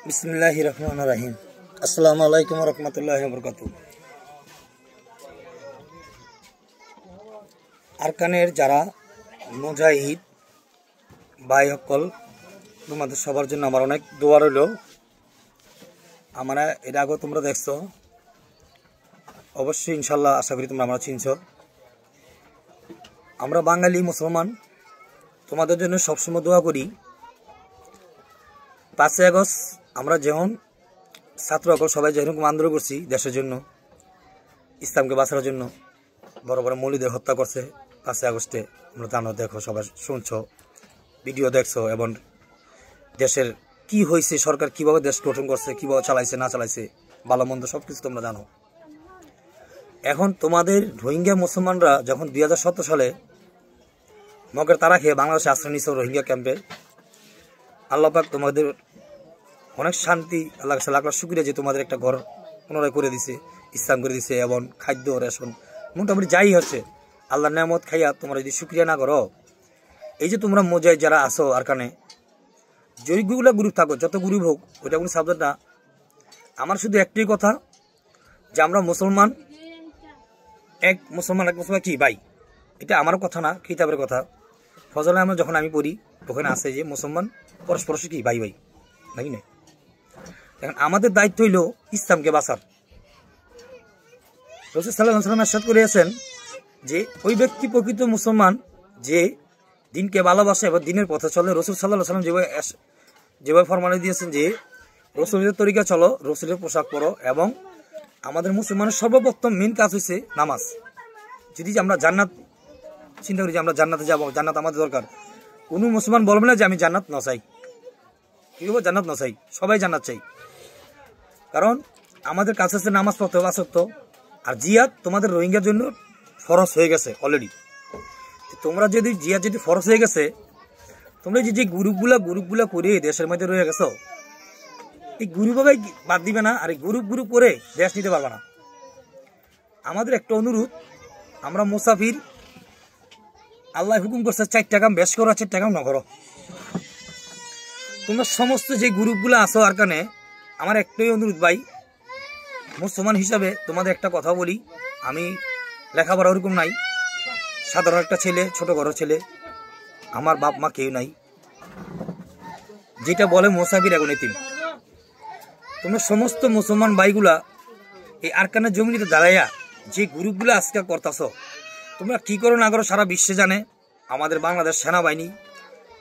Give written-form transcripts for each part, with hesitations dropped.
বিসমিল্লাহির রহমানির রহিম। আসসালামু আলাইকুম ওয়া রাহমাতুল্লাহি ওয়া বারাকাতুহু। আরকানের যারা মুজাহিদ ভাই সকল, তোমাদের সবার জন্য আমার অনেক দোয়া রইল। আমরা এর আগে তোমরা দেখছো, অবশ্যই ইনশাল্লাহ আশা করি তোমরা আমরা চিনছো। আমরা বাঙালি মুসলমান, তোমাদের জন্য সবসময় দোয়া করি। 5ই আগস্ট আমরা যেমন ছাত্র সকল সবাই যেরকম আন্দোলন করছি দেশের জন্য, ইসলামকে বাঁচানোর জন্য, বড় বড় মৌলুদের হত্যা করছে 5ই আগস্টে। আমরা জানো, দেখো, সবাই শুনছো, ভিডিও দেখছো, এবং দেশের কি হয়েছে, সরকার কিভাবে দেশ গঠন করছে, কিভাবে চালাইছে না চালাইছে, ভালো মন্দ সব কিছু তোমরা জানো। এখন তোমাদের রোহিঙ্গা মুসলমানরা যখন 2017 সালে মগের তারা খেয়ে বাংলাদেশে আশ্রয় নিচ্ছে রোহিঙ্গা ক্যাম্পে, আল্লাহ পাক তোমাদের অনেক শান্তি, আল্লাহ লাখ লাখ শুকরিয়া যে তোমাদের একটা ঘর পুনরায় করে দিছে, ইসলাম করে দিছে, এবং খাদ্য রেশন মোটামুটি যাই হচ্ছে আল্লাহর নেয়ামত খাইয়া তোমরা যদি শুকরিয়া না করো, এই যে তোমরা মুজাহিদ যারা আসো আরকানে, যেগুলো গ্রুপ থাকো, যত গ্রুপ হোক, ওইটা কোনো সাবজেক্ট না। আমার শুধু একটাই কথা, যে আমরা মুসলমান, এক মুসলমান কি ভাই, এটা আমার কথা না, কিতাবের কথা। ফজলে আমরা যখন আমি পড়ি তখন আছে যে মুসলমান পরস্পর কি ভাই ভাই, নাকি না? এখন আমাদের দায়িত্ব হইল ইসলামকে বাঁচার। রাসূল সাল্লাল্লাহু আলাইহি ওয়াসাল্লাম ইরশাদ করেছেন যে ওই ব্যক্তি প্রকৃত মুসলমান যে দিনকে ভালোবাসে এবং দিনের পথে চলে। রাসূল সাল্লাল্লাহু আলাইহি ওয়াসাল্লাম যেভাবে ফরমান দিয়েছেন যে রাসূলের তরিকা চলো, রাসূলের পোশাক পরো, এবং আমাদের মুসলমানের সর্বপ্রথম মেন কাজ হচ্ছে নামাজ। যদি আমরা জান্নাত চিন্তা করি যে আমরা জান্নাতে যাবো, জান্নাত আমাদের দরকার, কোনো মুসলমান বলবে না যে আমি জান্নাত না চাই। কি বলবো? জান্নাত না চাই, সবাই জান্নাত চাই। কারণ আমাদের কাছে আছে নামাজ পড়তে হবে আসক্ত। আর জিহাদ তোমাদের রোহিঙ্গার জন্য ফরজ হয়ে গেছে অলরেডি। তোমরা যদি জিহাদ যদি ফরজ হয়ে গেছে, তোমরা যে গ্রুপগুলা করে দেশের মধ্যে রয়ে গেছো, এই গ্রুপভাবে বাদ দিবে না, আর এই গ্রুপ করে দেশ নিতে পারবে না। আমাদের একটা অনুরোধ, আমরা মুসাফির, আল্লাহ হুকুম করছে 4টা কাম বেশ করো, 4টা কাম না করো। তোমরা সমস্ত যে গ্রুপগুলো আছো আরকানে, আমার একটাই অনুরোধ ভাই, মুসলমান হিসাবে তোমাদের একটা কথা বলি, আমি লেখাপড়া ওরকম নাই, সাধারণ একটা ছেলে, ছোট ঘরের ছেলে, আমার বাপ মা কেউ নাই, যেটা বলে মুসাফির এখন এতিম। তোমরা সমস্ত মুসলমান ভাইগুলা এই আরকানের জমিতে দাঁড়াইয়া যে গ্রুপগুলো আজকে করতেছ, তোমরা কি করো না করো সারা বিশ্বে জানে। আমাদের বাংলাদেশ সেনাবাহিনী,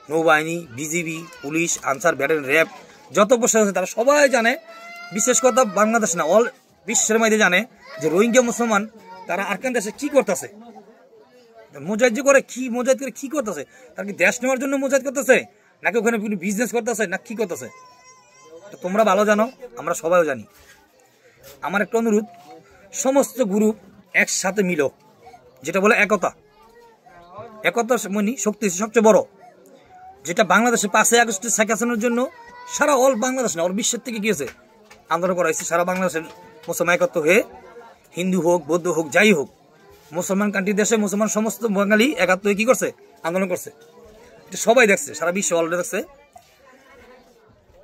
নৌবাহিনী, BGB, police, answer, battalion, RAB, যত প্রশাসন আছে তারা সবাই জানে। বিশেষ কথা বাংলাদেশ না, অল বিশ্বের মধ্যে জানে যে রোহিঙ্গা মুসলমান তারা আরকান দেশে কি করতেছে, মুজাহিদ করে কি, মুজাহিদ করে কি করতেছে, তারা কি দেশ নেওয়ার জন্য মুজাহিদ করতেছে, নাকি ওখানে বিজনেস করতেছে, না কি করতেছে, তোমরা ভালো জানো, আমরা সবাইও জানি। আমার একটা অনুরোধ, সমস্ত গ্রুপ একসাথে মিলো, যেটা বলে একতা শক্তি সবচেয়ে বড়। যেটা বাংলাদেশে 5ই আগস্টে শেখ হাসিনার জন্য সারা অল বাংলাদেশ না, অল বিশ্বের থেকে গিয়েছে আন্দোলন করা হয়েছে। সারা বাংলাদেশের মুসলমান একত্র হয়ে, হিন্দু হোক, বৌদ্ধ হোক, যাই হোক, মুসলমান কান্ট্রি দেশে মুসলমান সমস্ত বাঙালি একাত্র হয়ে কি করছে, আন্দোলন করছে। এটা সবাই দেখছে, সারা বিশ্ব অলরেডি দেখছে।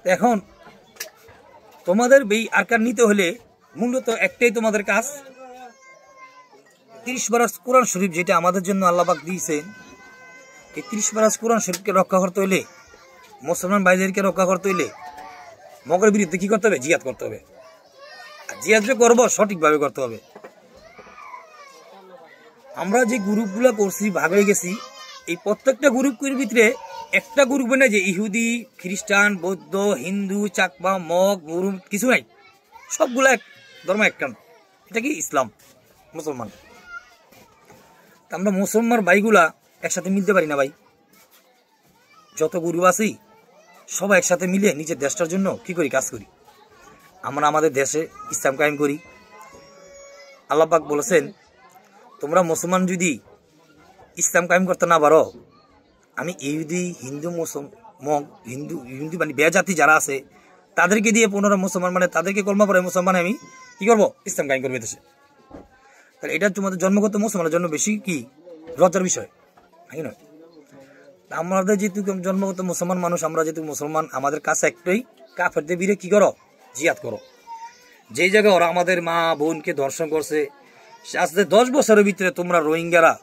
এখন তোমাদের এই আরকান নিতে হলে মূলত একটাই তোমাদের কাজ, 30 পারা কোরআন শরীফ যেটা আমাদের জন্য আল্লাহ পাক দিয়েছেন, এই 30 পারা কোরআন শরীফকে রক্ষা করতে হইলে, মুসলমান ভাইদেরকে রক্ষা করতে হইলে মগের বিরুদ্ধে কি করতে হবে? জিহাদ করতে হবে। আর জিহাদ যে করবো সঠিকভাবে করতে হবে। আমরা যে গ্রুপগুলো করছি, ভাগ হয়ে গেছি, এই প্রত্যেকটা গ্রুপের ভিতরে একটা গ্রুপ নেই যে ইহুদি, খ্রিস্টান, বৌদ্ধ, হিন্দু, চাকমা, মগ, মুরুম, কিছু নাই। সবগুলা এক ধর্ম, একটা, এটা কি ইসলাম, মুসলমান। আমরা মুসলমান ভাইগুলা একসাথে মিলতে পারি না ভাই। যত গ্রুপ আছি সবাই একসাথে মিলে নিজের দেশটার জন্য কি করি, কাজ করি। আমরা আমাদের দেশে ইসলাম কায়েম করি। আল্লাহ পাক বলেছেন, তোমরা মুসলমান যদি ইসলাম কায়েম করতে না পারো, আমি ইহুদি, হিন্দু, হিন্দু মানে বেজাতি যারা আছে তাদেরকে দিয়ে পুনরায় মুসলমান, মানে তাদেরকে কলমা পড়ে মুসলমান আমি কি করবো, ইসলাম কায়েম করবে দেশে। তাহলে এটা তোমাদের জন্মগত মুসলমানের জন্য বেশি কি লজ্জার বিষয়, নাকি নয়? আমাদের যেহেতু জন্মগত মুসলমান মানুষ, আমরা যেহেতু মুসলমান, আমাদের কাছে একটাই, কাফেরদের বিরে কি করো, জিহাদ করো। যেই জায়গায় ওরা আমাদের মা বোনকে ধর্ষণ করছে, আজকে 10 বছরের ভিতরে তোমরা রোহিঙ্গারা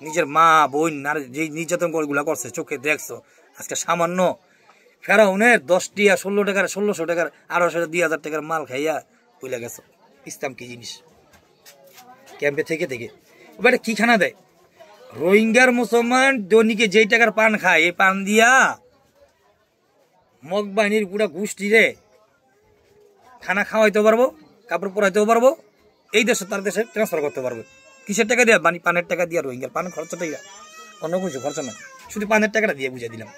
নিজের মা বোন যে নির্যাতন গুলা করছে চোখে দেখছো। আজকে সামান্য ফেরাউনের 10 টিয়া 16 টাকার 1600 টাকার 1800 2000 টাকার মাল খাইয়া বইলা গেছো ইসলাম কি জিনিস। ক্যাম্পে থেকে থেকে এবারে কি খানা দেয়, রোহিঙ্গার মুসলমান দৈনিকে যেই টাকার পান খায়, এই পান দিয়া মগ বাহিনীর পুরা গোষ্ঠী রে খানা খাওয়াইতে পারবো, কাপড় পরাইতেও পারবো, এই দেশে তার দেশে ট্রান্সফার করতে পারবে। কিসের টাকা দিয়া, পানের টাকা দিয়া, রোহিঙ্গার পান খরচটাই, অন্য কিছু খরচ না, শুধু পানের টাকাটা দিয়ে বুঝিয়ে দিলাম।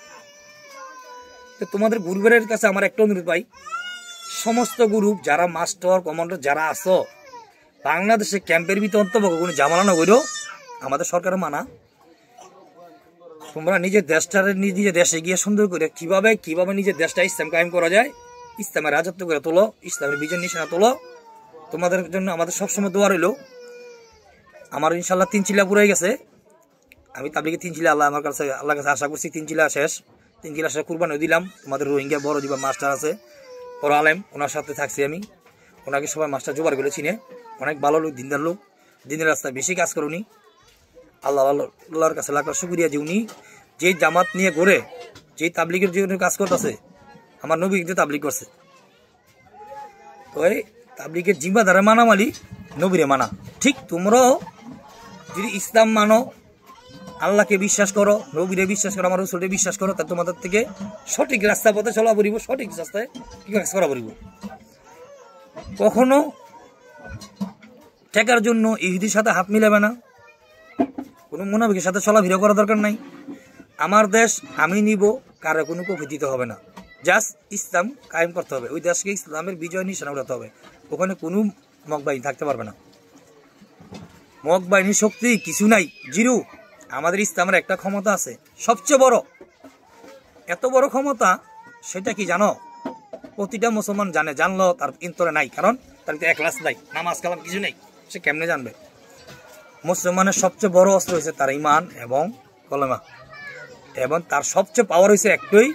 তো তোমাদের গ্রুপের কাছে আমার একটা অনুরোধ ভাই, সমস্ত গ্রুপ যারা মাস্টার কমান্ডার যারা আছো, বাংলাদেশে ক্যাম্পের ভিতরে অন্তর্ভুক্ত কোনো জামালা না করো, আমাদের সরকারের মানা, তোমরা নিজের দেশটারে নিজের দেশে গিয়ে সুন্দর করে কিভাবে নিজের দেশটা ইসলাম কায়েম করা যায়, ইসলামের রাজত্ব করে তোলো, ইসলামের বিজয় নিশানা তোলো। তোমাদের জন্য আমাদের সবসময় দোয়া রইল। আমার ইনশাল্লাহ 3 চিলা পুরাই গেছে, আমি তাবলিগে 3 চিলা আল্লাহ আমার কাছে আল্লাহর কাছে আশা করছি 3 চিলা শেষ, 3 চিলা শেষ কুরবানি দিলাম। তোমাদের রোহিঙ্গা বড় দিবা মাস্টার আছে, বড় আলেম, ওনার সাথে থাকছি আমি, ওনাকে সবাই মাস্টার জোগাড় করে চিনে, অনেক ভালো লোক, দিনদার লোক, দিনের রাস্তায় বেশি কাজ করে উনি। আল্লাহর কাছে লাখ লাখ শুকরিয়া যে উনি যেই জামাত নিয়ে ঘুরে, যেই তাবলিগের জন্য কাজ করতেছে, আমার নবী কিন্তু তাবলিগ করছে। তো এই তাবলিগের জিম্মাদারে মানা মালি নবীরে মানা। ঠিক তোমরাও যদি ইসলাম মানো, আল্লাহকে বিশ্বাস করো, নবীরে বিশ্বাস করো, আমার রসুলকে বিশ্বাস করো, তা তোমাদের থেকে সঠিক রাস্তা পথে চলা পড়িব, সঠিক রাস্তায় কি কাজ করা পড়িব। কখনো ঠেকার জন্য ইহুদির সাথে হাত মিলাবে না, কোনো মুনাফিকের সাথে চলাফেরা করা দরকার নাই। আমার দেশ আমি নিব, কারো কোনো কফি দিতে হবে না, জাস্ট ইসলাম কায়েম করতে হবে, ওই দেশকে ইসলামের বিজয় নিশানা উঠাতে হবে। ওখানে কোনো মগ বাহিনী থাকতে পারবে না, মগ বাহিনীর শক্তি কিছু নাই, জিরো। আমাদের ইসলামের একটা ক্ষমতা আছে সবচেয়ে বড়, এত বড় ক্ষমতা, সেটা কি জানো? প্রতিটা মুসলমান জানে, জানলো তার ইন্তরে নাই, কারণ তার তো এখলাস নাই, নামাজ কালাম কিছু নেই, সে কেমনে জানবে? মুসলমানের সবচেয়ে বড় অস্ত্র হয়েছে তার ঈমান এবং কলেমা, এবং তার সবচেয়ে পাওয়ার হয়েছে একটাই,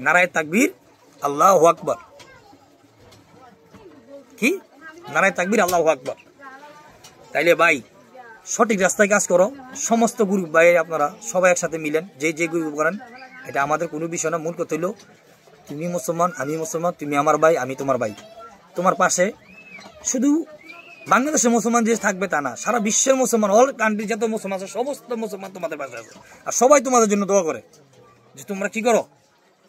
নারায়ে তাকবীর, আল্লাহু আকবার। কি নারায়ে তাকবীর, আল্লাহু আকবার। তাইলে ভাই সঠিক রাস্তায় কাজ করো, সমস্ত গ্রুপ ভাই আপনারা সবাই একসাথে মিলেন, যে গ্রুপ করেন, এটা আমাদের কোনো বিষয় না। মূল কথা হইল তুমি মুসলমান, আমি মুসলমান, তুমি আমার ভাই, আমি তোমার ভাই। তোমার পাশে শুধু বাংলাদেশের মুসলমান যে থাকবে তা না, সারা বিশ্বের মুসলমান, অল কান্ট্রি যত মুসলমান আছে, সমস্ত মুসলমান তোমাদের পাশে আছে, আর সবাই তোমাদের জন্য দোয়া করে যে তোমরা কি করো,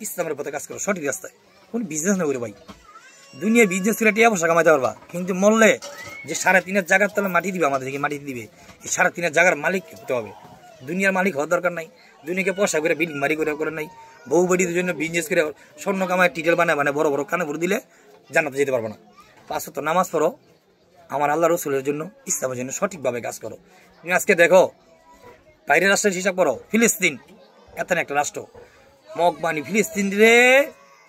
ইসলামের পথে কাজ করো, সঠিক রাস্তায়। কোন বিজনেস না করে ভাই, দুনিয়া বিজনেস করে টিয়া পয়সা কামাইতে পারবা, কিন্তু মরলে যে 3.5 জায়গার তলে মাটি দিবে, আমাদেরকে মাটি দিবে, এই 3.5 জায়গার মালিক হতে হবে। দুনিয়ার মালিক হওয়ার দরকার নাই, দুনিয়াকে পয়সা করে বিল্ডিং মারি করে নাই, বউ বাড়ির জন্য বিজনেস করে স্বর্ণ কামায় টিটেল বানায় বড় বড় কানে ভরে দিলে জান্নাতে যেতে পারবো না। 5 ওয়াক্ত নামাজ পড়ো, আমার আল্লাহ রসুলের জন্য, ইসলামের জন্য সঠিকভাবে কাজ করো। তুমি আজকে দেখো বাইরের রাষ্ট্রের হিসাব করো, ফিলিস্তিন এত একটা রাষ্ট্র, মগ বানি ফিলিস্তিন রে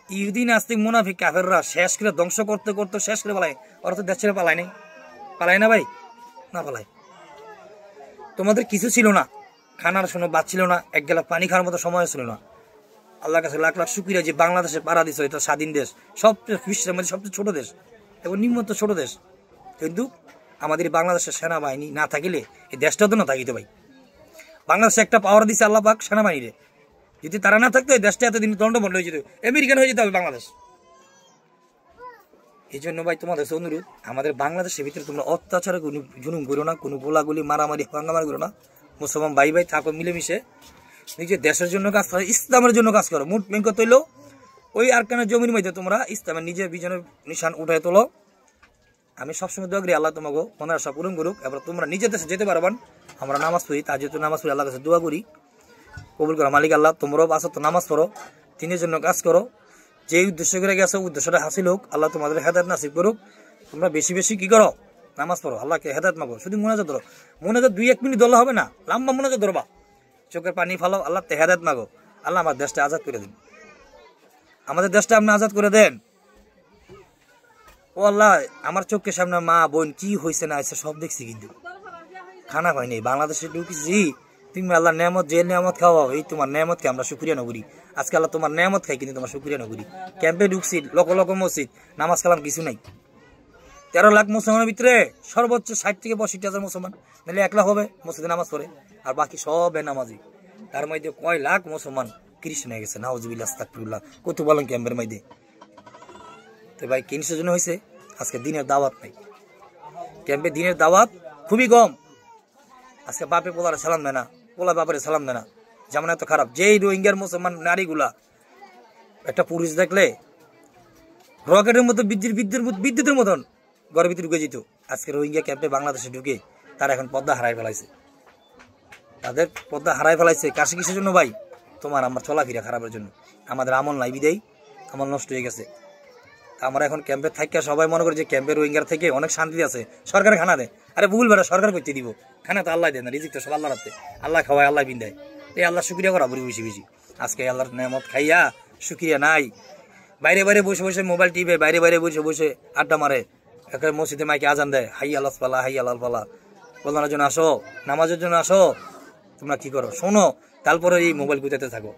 ইহুদি নাস্তিক মুনাফিক কাফেররা শেষ করে ধ্বংস করতে করতে শেষ করে পালায়। ওরা তো দেশ ছেড়ে পালায় নাই, পালায় না ভাই, না পালায়। তোমাদের কিছু ছিল না, খানার শোনো বাদ ছিল না, এক গেলা পানি খাওয়ার মতো সময় ছিল না। আল্লাহর কাছে লাখ লাখ শুকরিয়া যে বাংলাদেশে পাড়া দিছ, এটা স্বাধীন দেশ, সবচেয়ে বিশ্বের মধ্যে সবচেয়ে ছোট দেশ এবং নিম্নত ছোট দেশ, কিন্তু আমাদের বাংলাদেশের সেনাবাহিনী না থাকিলে এই দেশটা তো না থাকিত ভাই। বাংলাদেশে একটা পাওয়ার দিচ্ছে আল্লাহ পাক সেনাবাহিনীরে, যদি তারা না থাকতো এই দেশটা এতদিন দণ্ডবন্ধ হয়ে যেত, আমেরিকান হয়ে যেতে হবে বাংলাদেশ। এই জন্য ভাই তোমাদের অনুরোধ, আমাদের বাংলাদেশের ভিতরে তোমরা অত্যাচার জুলুম করো না, কোনো গোলাগুলি মারামারি হাঙ্গামারি করো না। মুসলমান ভাই ভাই থাকো মিলেমিশে, নিজের দেশের জন্য কাজ করো, ইসলামের জন্য কাজ করো। মোট মেন কথা হইলো ওই আরকানের জমির মধ্যে তোমরা ইসলামের নিজের বিজনের নিশান উঠায় তোলো। আমি সবসময় দোয়া করি আল্লাহ তোমাকে মনের আশা পূরণ করুক, এবার তোমরা নিজের দেশে যেতে পারবেন। আমরা নামাজ পড়ি, তা যেহেতু নামাজ পড়ি আল্লাহর কাছে দোয়া করি, কবুল করো মালিক আল্লাহ। তোমরাও 5 ওয়াক্ত নামাজ পড়ো, দিনের জন্য কাজ করো, যে উদ্দেশ্য করে গেছো উদ্দেশ্যটা হাসিল হোক, আল্লাহ তোমাদের হেদায়েত নাসিব করুক। তোমরা বেশি বেশি কি করো, নামাজ পড়ো, আল্লাহকে হেদায়েত মাগো। শুধু মোনাজাত ধরো, মোনাজাত 2-1 মিনিট ধরলে হবে না, লম্বা মোনাজাত ধরবা, চোখের পানি ফালাও, আল্লাহ হেদায়েত মাগো। আল্লাহ আমার দেশটা আজাদ করে দিন, আমাদের দেশটা আপনি আজাদ করে দেন। ও আল্লাহ, আমার চোখের সামনে মা বোন কি হয়েছে না হয়েছে সব দেখছি, কিন্তু খানা পাইনি। বাংলাদেশে ঢুকেছি, তুমি আল্লাহ নেয়ামত যে নেয়ামত খাওয়াও, এই তোমার নেয়ামতকে আমরা শুকরিয়া নগরী। আজকে আল্লাহ তোমার নেয়ামত খাই, কিন্তু তোমার শুকরিয়া নগরী। ক্যাম্পে ঢুকছি, লক্ষ লক্ষ মসজিদ, নামাজ কালাম কিছু নাই। 13 লাখ মুসলমানের ভিতরে সর্বোচ্চ 60 থেকে 65,000 মুসলমান, নাহলে 1 লাখ হবে মসজিদে নামাজ পড়ে, আর বাকি সব বেনামাজি। তার মধ্যে কয় লাখ মুসলমান খ্রিস্টান হয়ে গেছে, নাউজুবিল্লাহ আস্তাগফিরুল্লাহ, কত বলেন ক্যাম্পের মধ্যে। তো ভাই কিসের জন্য হয়েছে? আজকে দিনের দাওয়াত নাই ক্যাম্পে, দিনের দাওয়াত খুবই কম। আজকে বাপে পোলারে সালাম দেয় না, পোলা বাপরে সালাম দেয় না, যেমন এত খারাপ। যেই রোহিঙ্গার মুসলমান নারীগুলা একটা পুরুষ দেখলে রকেটের মতো বিদ্যুতের মতন ঘরের ভিতরে ঢুকে যেত। আজকে রোহিঙ্গা ক্যাম্পে বাংলাদেশে ঢুকে তারা এখন পর্দা হারাই ফেলাইছে, তাদের পর্দা হারাই ফেলাইছে। কাশি কিসের জন্য ভাই? তোমার আমার চলাফেরা খারাপের জন্য। আমাদের আমল নাই বিদেই আমল নষ্ট হয়ে গেছে। আমরা এখন ক্যাম্পে থাকি, সবাই মনে করে যে ক্যাম্পের রোহিঙ্গার থেকে অনেক শান্তি আছে, সরকারে খানা দেয়। আরে ভুল বেড়া, সরকার করতে দিব খানা তো আল্লাহ দেয় না, রিজিক তো সব আল্লাহ রাখতে, আল্লাহ খাওয়ায় আল্লাহ বিন দেয়। এই আল্লাহ শুক্রিয়া করা বলি বেশি বেশি। আজকে আল্লাহর নেয়ামত খাইয়া শুক্রিয়া নাই, বাইরে বাইরে বসে বসে মোবাইল টিপে, বাইরে বাইরে বসে বসে আড্ডা মারে। একেবারে মসজিদে মাইকে আজান দেয়, হাই আল্লাহ পালা, হাই আল্লাহ পালা, বলানোর জন্য আসো, নামাজের জন্য আসো। তোমরা কি করো শোনো, তারপরে এই মোবাইল গুতাতে থাকো।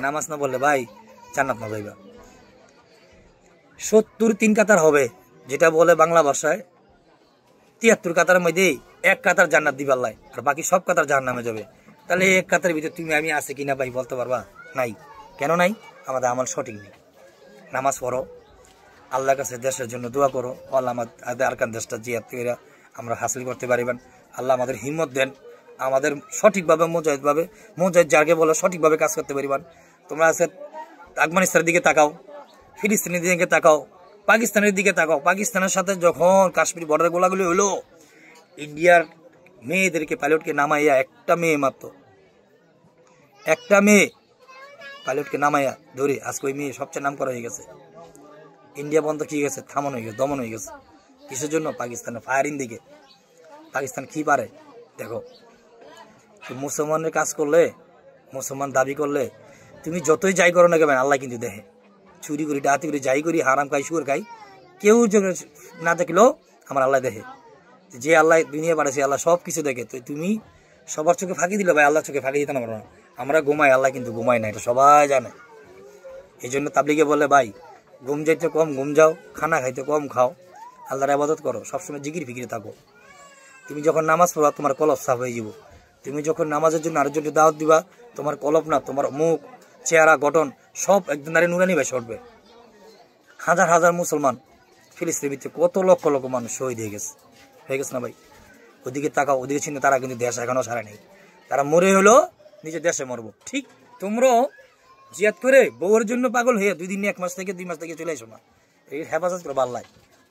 নামাজ না বললে ভাই জান্নাত না যাইবা। 73 কাতার হবে, যেটা বলে বাংলা ভাষায় 73 কাতারের মধ্যে 1 কাতার জান্নাত দিবা আল্লাহ, আর বাকি সব কাতার জাহান্নামে যাবে। তাহলে 1 কাতারের ভিতরে তুমি আমি আছে কিনা ভাই বলতে পারবা? নাই। কেন নাই? আমাদের আমল সঠিক নেই। নামাজ পড়ো, আল্লাহর কাছে দেশের জন্য দোয়া করো, আল্লাহ আমাদের আরকান দেশটা জিয়াত করে আমরা হাসিল করতে পারিবেন। আল্লাহ আমাদের হিম্মত দেন, আমাদের সঠিকভাবে মুজাহিদ যাকে বলে সঠিকভাবে কাজ করতে পারিবেন। তোমরা আছে আফগানিস্তানের দিকে তাকাও, ফিলিস্তিনের দিকে তাকাও, পাকিস্তানের দিকে তাকাও। পাকিস্তানের সাথে যখন কাশ্মীর বর্ডার গোলাগুলি হলো, ইন্ডিয়ার মেয়েদেরকে পাইলটকে নামাইয়া, একটা মেয়ে মাত্র, একটা মেয়ে পাইলটকে নামাইয়া ধরে আজকে ওই মেয়ে সবচেয়ে নাম করা হয়ে গেছে। ইন্ডিয়া বন্ধ কি গেছে, থামন হয়ে গেছে, দমন হয়ে গেছে। কিসের জন্য? পাকিস্তানের ফায়ারিং দিকে। পাকিস্তান কি পারে দেখো। মুসলমানের কাজ করলে, মুসলমান দাবি করলে, তুমি যতই যাই করো না কেন আল্লাহ কিন্তু দেখে। চুরি করি, ডাকাতি করি, যাই করি, হারাম খাই, শুয়োর খাই, কেউ না দেখলেও আমার আল্লাহ দেখে। যে আল্লাহ দুনিয়া পাঠাচ্ছে, আল্লাহ সব কিছু দেখে। তো তুমি সবার চোখে ফাঁকি দিলে ভাই আল্লাহ চোখে ফাঁকি দিতে না পারো না। আমরা ঘুমাই, আল্লাহ কিন্তু ঘুমাই না, এটা সবাই জানে। এই জন্য তাবলিগে বলে ভাই ঘুম যাইতে কম ঘুম যাও, খানা খাইতে কম খাও, আল্লাহর ইবাদত করো, সবসময় জিকির ফিকিরে থাকো। তুমি যখন নামাজ পড়বা তোমার কলব সাফ হয়ে যাব। তুমি যখন নামাজের জন্য আরেকজনকে দাওয়াত দিবা, তোমার কলব না, তোমার মুখ, চেহারা, গঠন সব একদিন নারী নুরানি ভাই সরবে। হাজার হাজার মুসলমান ফিলিস্তিনের ভিতরে কত লক্ষ লক্ষ মানুষ শহীদ হয়ে গেছে না ভাই? ওদিকে তাকাও, ওদিকে চিন্তা, তারা কিন্তু দেশ এখনো ছাড়ে নেই। তারা মরে হলো নিজের দেশে মরবো। ঠিক তোমরাও জিয়াদ করে বউয়ের জন্য পাগল হয়ে 2 দিন 1 মাস থেকে 2 মাস থেকে চলে এসো না। এই হেফাজত করবা আল্লাহ।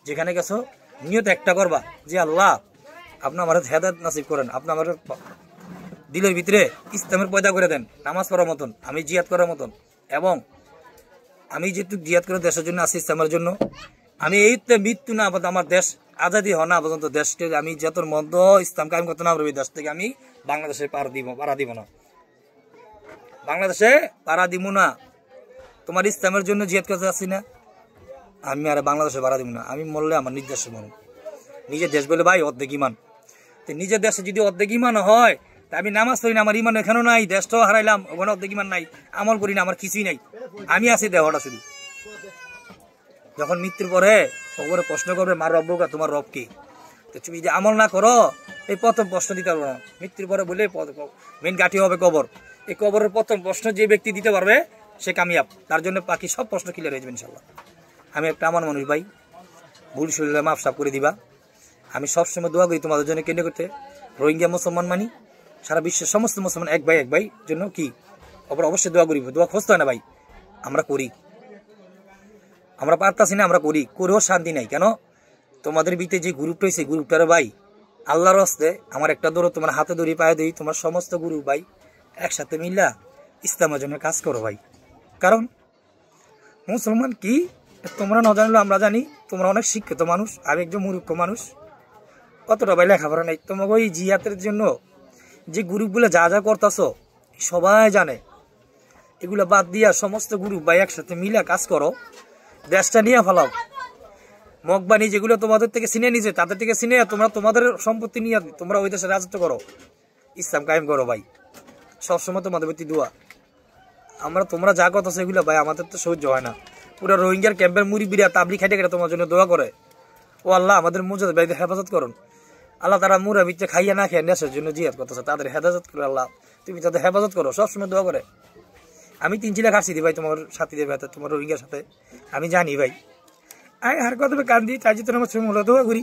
যেখানে গেছো নিয়ত একটা করবা যে আল্লাহ আপনি আমার হেদায়েত নসিব করেন, আপনি আমার দিলের ভিতরে ইসলামের পয়দা করে দেন, নামাজ পড়ার মতন, আমি জিয়াদ করার মতন। এবং আমি যেহেতু জিয়াদ করে দেশের জন্য আছি, ইসলামের জন্য, আমি এইতে মৃত্যু না পর্যন্ত, আমার দেশ আজাদি হয় না পর্যন্ত, দেশকে আমি যতর মধ্য ইসলাম কায়েম করতে না পারবো, দেশ থেকে আমি বাংলাদেশে পাড়া দিব না, বাংলাদেশে পাড়া দিব না। তোমার ইসলামের জন্য জিয়াদ করতে আসছি না, আমি আর বাংলাদেশে পাড়া দিব না। আমি মরলে আমার নিজ দেশে মরব। নিজের দেশ বলে ভাই অর্ধেক ইমান। তো নিজের দেশে যদি অর্ধেক ইমান হয়, তা আমি নামাজ পড়ি না, আমার ইমান এখানেও নাই, দেশটাও হারাইলাম, ওখানে অর্ধেক ইমান নাই, আমল করি না, আমার কিছুই নাই, আমি আছি দেহটা শুধু। যখন মৃত্যুর পরে কবরে প্রশ্ন করবে মার রব কা, তোমার রব কি? তো তুমি যদি আমল না করো, এই প্রথম প্রশ্ন দিতে পারবো না। মৃত্যুর পরে বলে মেন গাঠি হবে কবর। এই কবরের প্রথম প্রশ্ন যে ব্যক্তি দিতে পারবে সে কামিয়াব, তার জন্য বাকি সব প্রশ্ন ক্লিয়ার হয়ে যাবে ইনশাল্লাহ। আমি একটা আমার মানুষ ভাই, ভুল শরীরে মাফ সাফ করে দিবা। আমি সবসময় দোয়া করি তোমাদের জন্য কেন্দ্র করতে। রোহিঙ্গা মুসলমান মানি, সারা বিশ্বের সমস্ত মুসলমান এক ভাই জন্য কি অবশ্যই দোয়া করিব। দোয়া খুঁজতে হয় না ভাই, আমরা করি, আমরা পারতাছি না, আমরা করেও শান্তি নাই। কেন? তোমাদের ভিতরে যে গ্রুপটা হয়েছে, গ্রুপটার ভাই আল্লাহর হস্তে আমার একটা ধরো, তোমার হাতে ধরি পায়ে ধরি, তোমার সমস্ত গ্রুপ ভাই একসাথে মিল্লা ইসলামের জন্য কাজ করো ভাই। কারণ মুসলমান কি তোমরা না জানলেও আমরা জানি, তোমরা অনেক শিক্ষিত মানুষ, আমি একজন মূর্খ মানুষ, কতটা ভাই লেখাপড়া নেই। তোমাকে ওই জিয়াতের জন্য যে গ্রুপগুলো যা যা করতেছো সবাই জানে। এগুলো বাদ দিয়া সমস্ত গ্রুপ ভাই একসাথে মিলা কাজ করো, দেশটা নিয়ে ফেলাও। মগবানি যেগুলো তোমাদের থেকে ছিনিয়ে নিছে, তাদের থেকে ছিনিয়ে তোমরা তোমাদের সম্পত্তি নিয়ে তোমরা ওই দেশে রাজত্ব করো। ইসলাম কায়েম করো ভাই, সবসময় তোমাদের প্রতি দোয়া। তোমরা যা কথা সেগুলো ভাই আমাদের তো সহ্য হয় না। পুরো রোহিঙ্গার ক্যাম্পের মুড়িবিরা তাবলি খাইটে কেটে তোমার জন্য দোয়া করে। ও আল্লাহ আমাদের মুজাদ ভাইদের হেফাজত করুন আল্লাহ। তারা মুরা বিচ্ছে খাইয়া না খেয়ে নেশার জন্য জিয়াদ করতেছে, তাদের হেফাজত করো আল্লাহ, তুমি তাদের হেফাজত করো, সবসময় দোয়া করে। আমি 3 চিলা খাচ্ছি ভাই তোমার সাথীদের ভেতর, তোমার রোহিঙ্গার সাথে আমি জানি ভাই। আমি আর কথা কান্দি তাই যে তোমার সঙ্গে দোয়া করি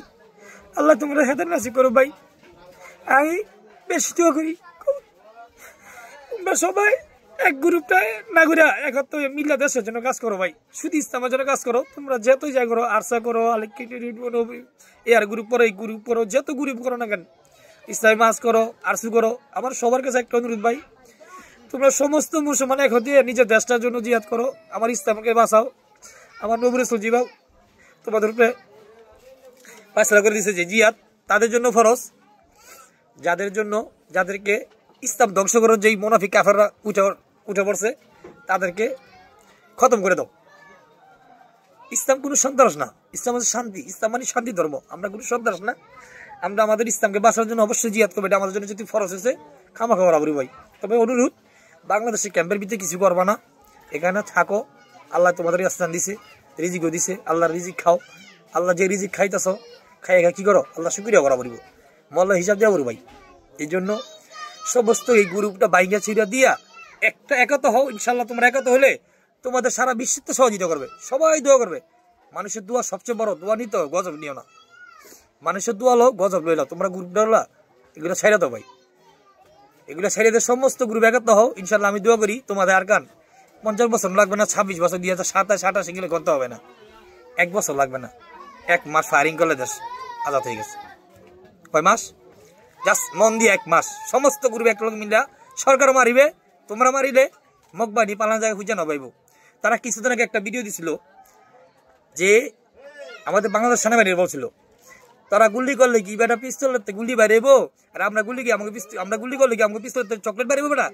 আল্লাহ তোমরা হেদার নাসিব করো ভাই। আমি বেশি দোয়া করি তোমরা সবাই এক গ্রুপটায় না ঘুরা একত্র মিল্লা দেশের জন্য কাজ করো ভাই, শুধু ইসলামের জন্য কাজ করো। তোমরা যতই যা করো, আরসা করো, এয়ার গ্রুপ করো, এই গ্রুপ করো, যত গ্রুপ করো না কেন, ইসলামী মাস করো, আরসু করো। আমার সবার কাছে একটা অনুরোধ ভাই, তোমরা সমস্ত মুসলমান এক হতে নিজের দেশটার জন্য জিহাদ করো, আমার ইসলামকে বাঁচাও, আমার নবী রাসূল জীবাও। তোমাদের উপরে ফয়সালা করে দিয়েছে যে জিহাদ তাদের জন্য ফরজ, যাদেরকে ইসলাম ধ্বংস করার যেই মুনাফিক কাফেররা উঠে পড়ছে তাদেরকে খতম করে দাও। ইসলাম কোনো সন্ত্রাস না, ইসলাম হচ্ছে শান্তি, ইসলাম মানে শান্তি ধর্ম। আমরা কোনো সন্ত্রাস না, আমরা আমাদের ইসলামকে বাঁচার জন্য অবশ্যই জিহাদ করবো, এটা আমাদের জন্য যদি ফরজ হয়েছে খামা খাওয়া বরাবরই ভাই। তবে অনুরোধ, বাংলাদেশের ক্যাম্পের ভিতরে কিছু করবা না, এখানে থাকো। আল্লাহ তোমাদের স্থান দিছে, রিজিকও দিছে, আল্লাহর রিজিক খাও। আল্লাহ যে রিজিক খাইতেছ খাই কি করো, আল্লাহ শুকরিয়া করা পড়িব, মল্লা হিসাব দেওয়া পড়ো ভাই। এই জন্য সমস্ত এই গ্রুপটা বাইঙ্গা ছিড়া দিয়া একটা একত হও, ইনশাল্লাহ তোমরা একত হলে তোমাদের সারা বিশ্বের তো সহযোগিতা করবে, সবাই দোয়া করবে। মানুষের দোয়া সবচেয়ে বড়, দোয়া নিতে গজব নিও না, মানুষের দোয়া লো গজব লইলা। তোমরা গ্রুপ ডলা এগুলো ছেড়ে দাও ভাই, এগুলো ছেড়ে দিয়ে সমস্ত গ্রুপ একত হও। ইনশাল্লাহ আমি দোয়া করি তোমাদের আর 50 বছর লাগবে না, 26 বছর 2027, 28 এগুলো করতে হবে না, 1 বছর লাগবে না, 1 মাস ফায়ারিং করলে দেশ আজাদ হয়ে গেছে। কয় মাস? জাস্ট মন দিয়ে 1 মাস সমস্ত গ্রুপ এক লোক মিলা সরকারও মারিবে, তোমরা মারিলে মগবানি পালানো জায়গায় খুঁজে না পাইব। তারা কিছুদিন আগে একটা ভিডিও দিছিল যে আমাদের বাংলাদেশ সেনাবাহিনীর বলছিল তারা গুলি করলে কি বেটা পিস্তল গুলি বাইরেবো, আর আমরা গুলি করলে কি আমাকে পিস্তল চকলেট বাইরেবো বেটা,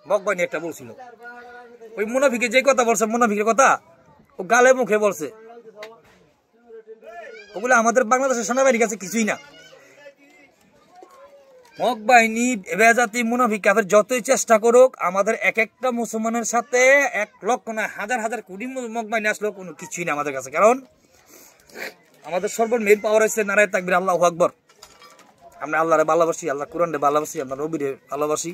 মগবানি একটা বলছিল। ওই মুনাফিকে যে কথা বলছে, মুনাফিকের কথা ও গালে মুখে বলছে, ওগুলো আমাদের বাংলাদেশের সেনাবাহিনীর কাছে কিছুই না। মগ বাহিনী বেজাতি মুনাফিক কাফের যতই চেষ্টা করুক, আমাদের এক একটা মুসলমানের সাথে 1 লক্ষ না হাজার হাজার কোটি মগ বাহিনী আসলেও কোনো কিছুই না আমাদের কাছে। কারণ আমাদের সর্বোচ্চ মেন পাওয়ার হচ্ছে নারায়ে তাকবীর, আল্লাহু আকবার। আমরা আল্লাহরে ভালোবাসি, আল্লাহ কোরআনরে ভালোবাসি, আমরা নবীরে ভালোবাসি।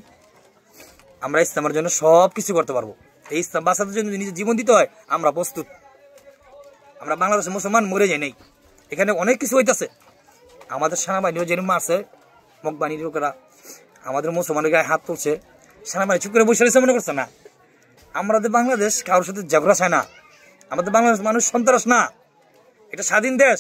আমরা ইসলামের জন্য সব কিছু করতে পারবো। এই ইসলাম বাঁচানোর জন্য নিজের জীবন দিতে হয়, আমরা প্রস্তুত। আমরা বাংলাদেশের মুসলমান মরে যাই নাই, এখানে অনেক কিছু হইতেছে। আমাদের সেনাবাহিনীও যেরকম আছে, মগবাহিনীর লোকেরা আমাদের মুসলমানের গায়ে হাত তুলছে, সেনাবাহিনী চুপ করে বসে রয়েছে মনে করছে না। আমাদের বাংলাদেশ কারোর সাথে ঝগড়া চায় না, আমাদের বাংলাদেশ মানুষ সন্ত্রাস না, এটা স্বাধীন দেশ,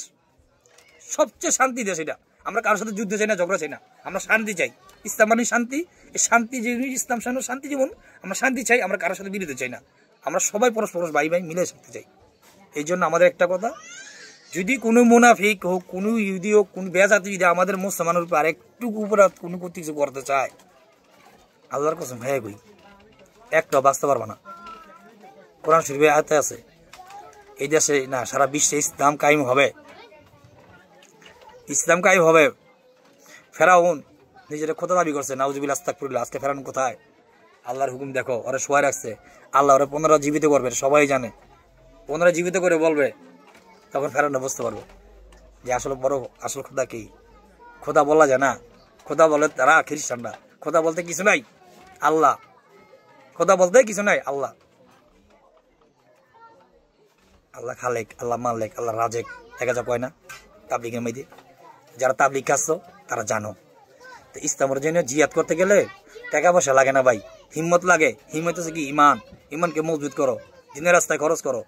সবচেয়ে শান্তি দেশ এটা। আমরা কারোর সাথে যুদ্ধ চাই না, ঝগড়া চাই না, আমরা শান্তি চাই। ইসলাম মানে শান্তি, এই শান্তি যে ইসলাম শান্তি জীবন, আমরা শান্তি চাই, আমরা কারোর সাথে বিরোধ চাই না, আমরা সবাই পরস্পর ভাই ভাই মিলে থাকতে চাই। এই জন্য আমাদের একটা কথা, যদি কোনো মুনাফিক হোক, কোনো ইহুদি হোক, কোন বেজাতি যদি আমাদের মুসলমানের উপর আরেকটুকু উপরে কোনো কিছু করতে চায়, আল্লাহর কসম ভাই কই একটা বাঁচতে পারবে না। কোরআন শরীফে আয়াতে আছে এই দেশে না সারা বিশ্বে ইসলাম কায়েম হবে, ইসলাম কায়েম হবে। ফেরাউন নিজের খোদা দাবি করছে, নাউজুবিল্লাহ আস্তাগফিরুল্লাহ। আজকে ফেরাউন কোথায়? আল্লাহর হুকুম দেখো, ওরা শোয়া রাখছে, আল্লাহ ওরা 15 জীবিত করবে, সবাই জানে। 15 জীবিত করে বলবে, তখন ফেরাউন বুঝতে পারবে যে আসলে আসল খোদা কি। খোদা বলা যায় না, খোদা বলে তারা খ্রিস্টানরা, খোদা বলতে কিছু নাই, আল্লাহ। খোদা বলতে কিছু নাই, আল্লাহ। আল্লাহ খালেক, আল্লাহ মালেক, আল্লাহ রাজেক, দেখা যা কয় না তাবলিগের মধ্যে। যারা তাবলিগ খাচ্ছ তারা জানো। তো ইসলামের জন্য জিহাদ করতে গেলে টাকা পয়সা লাগে না ভাই, হিম্মত লাগে। হিম্মত হচ্ছে কি? ইমান। ইমানকে মজবুত করো, দিনের রাস্তায় খরচ করো,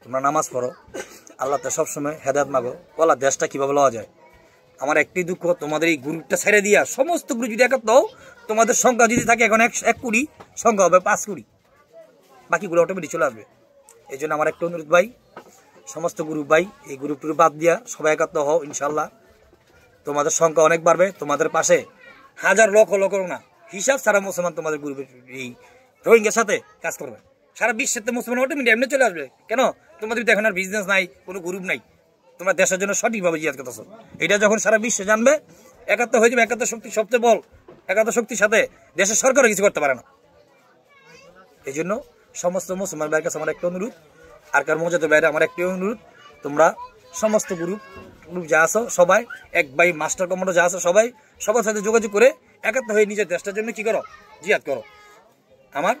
তোমরা নামাজ পড়ো, আল্লাহতে সবসময় হেদায়েত মাগো। বলা দেশটা কিভাবে লওয়া যায়। আমার একটি দুঃখ, তোমাদের এই গ্রুপটা ছেড়ে দিয়া সমস্ত গ্রুপ যদি একত্র হও, তোমাদের সংখ্যা যদি থাকে এখন 1 কোটি, সংখ্যা হবে 5 কোটি, বাকিগুলো অটোমেটিক চলে আসবে। এই জন্য আমার একটা অনুরোধ ভাই, সমস্ত গ্রুপ ভাই এই গ্রুপটুকু বাদ দিয়া সবাই একত্র হও, ইনশাল্লাহ তোমাদের সংখ্যা অনেক বাড়বে। তোমাদের পাশে হাজার লক্ষ লক্ষ না হিসাব সারা মুসলমান তোমাদের গ্রুপের এই রোহিঙ্গার সাথে কাজ করবে। সারা বিশ্বের মুসলমান অটোমেটিক এমনি চলে আসবে। কেন? তোমাদের এখন আর বিজনেস নাই, কোনো গ্রুপ নাই, তোমরা দেশের জন্য সঠিকভাবে জিহাদ করতেছো। এটা যখন সারা বিশ্ব জানবে, একাত্তর হয়ে যাবে। একাত্তর শক্তি সবচেয়ে বল, একাত্ম শক্তির সাথে দেশের সরকারও কিছু করতে পারে না। এই জন্য সমস্ত মুসলমান ভাইয়ের কাছে আমার একটা অনুরোধ, আর কার মজাদের বাইরে আমার একটি অনুরোধ, তোমরা সমস্ত গ্রুপ যা আছো সবাই, এক ভাই মাস্টার কমান্ডো যা আছো সবাই সবার সাথে যোগাযোগ করে একাত্ম হয়ে নিজের দেশটার জন্য কি করো, জিহাদ করো। আমার